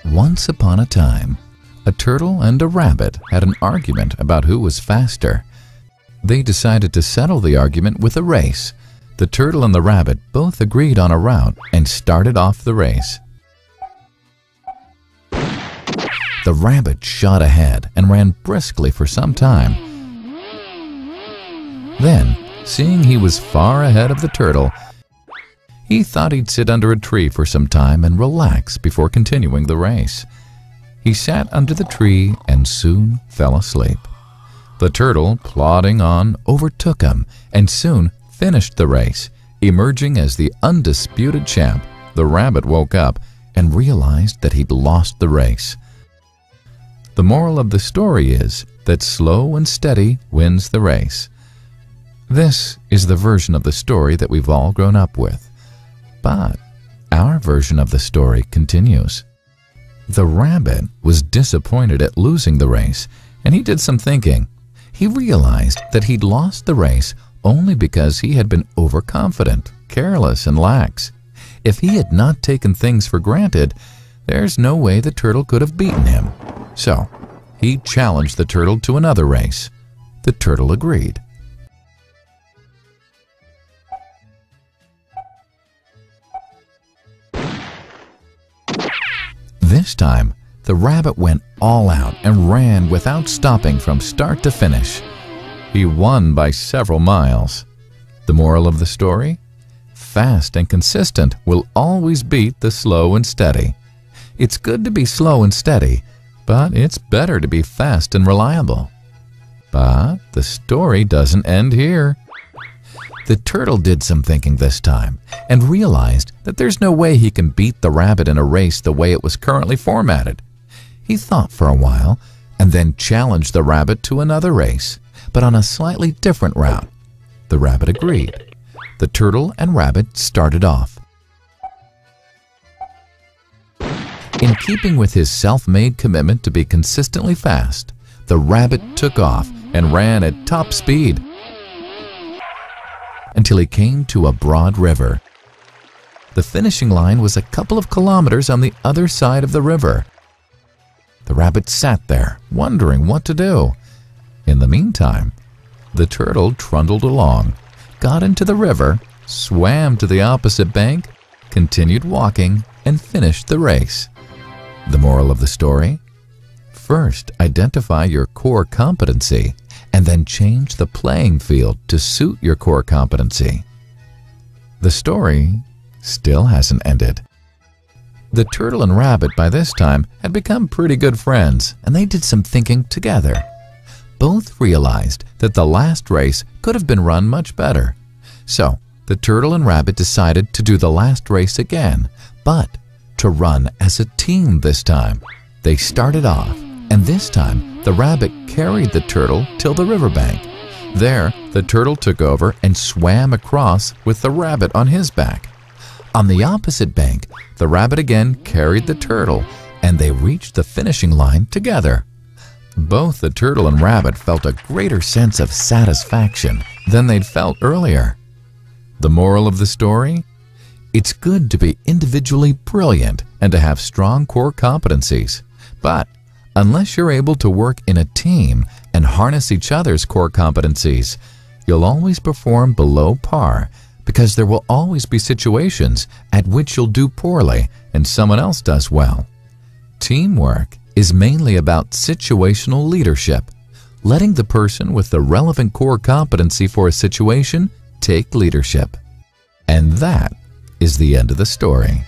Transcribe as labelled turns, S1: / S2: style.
S1: Once upon a time, a turtle and a rabbit had an argument about who was faster. They decided to settle the argument with a race. The turtle and the rabbit both agreed on a route and started off the race. The rabbit shot ahead and ran briskly for some time. Then, seeing he was far ahead of the turtle, he thought he'd sit under a tree for some time and relax before continuing the race. He sat under the tree and soon fell asleep. The turtle, plodding on, overtook him and soon finished the race, emerging as the undisputed champ. The rabbit woke up and realized that he'd lost the race. The moral of the story is that slow and steady wins the race. This is the version of the story that we've all grown up with. But our version of the story continues. The rabbit was disappointed at losing the race, and he did some thinking. He realized that he'd lost the race only because he had been overconfident, careless, and lax. If he had not taken things for granted, there's no way the turtle could have beaten him. So, he challenged the turtle to another race. The turtle agreed. This time, the rabbit went all out and ran without stopping from start to finish. He won by several miles. The moral of the story? Fast and consistent will always beat the slow and steady. It's good to be slow and steady, but it's better to be fast and reliable. But the story doesn't end here. The turtle did some thinking this time and realized that there's no way he can beat the rabbit in a race the way it was currently formatted. He thought for a while and then challenged the rabbit to another race, but on a slightly different route. The rabbit agreed. The turtle and rabbit started off. In keeping with his self-made commitment to be consistently fast, the rabbit took off and ran at top speed until he came to a broad river. The finishing line was a couple of kilometers on the other side of the river. The rabbit sat there, wondering what to do. In the meantime, the turtle trundled along, got into the river, swam to the opposite bank, continued walking, and finished the race. The moral of the story? First, identify your core competency and then change the playing field to suit your core competency. The story still hasn't ended. The turtle and rabbit by this time had become pretty good friends, and they did some thinking together. Both realized that the last race could have been run much better. So, the turtle and rabbit decided to do the last race again, but to run as a team this time. They started off, and this time the rabbit carried the turtle till the riverbank. There, the turtle took over and swam across with the rabbit on his back. On the opposite bank, the rabbit again carried the turtle, and they reached the finishing line together. Both the turtle and rabbit felt a greater sense of satisfaction than they'd felt earlier. The moral of the story? It's good to be individually brilliant and to have strong core competencies, but unless you're able to work in a team and harness each other's core competencies, you'll always perform below par because there will always be situations at which you'll do poorly and someone else does well. Teamwork is mainly about situational leadership, letting the person with the relevant core competency for a situation take leadership. And that is the end of the story.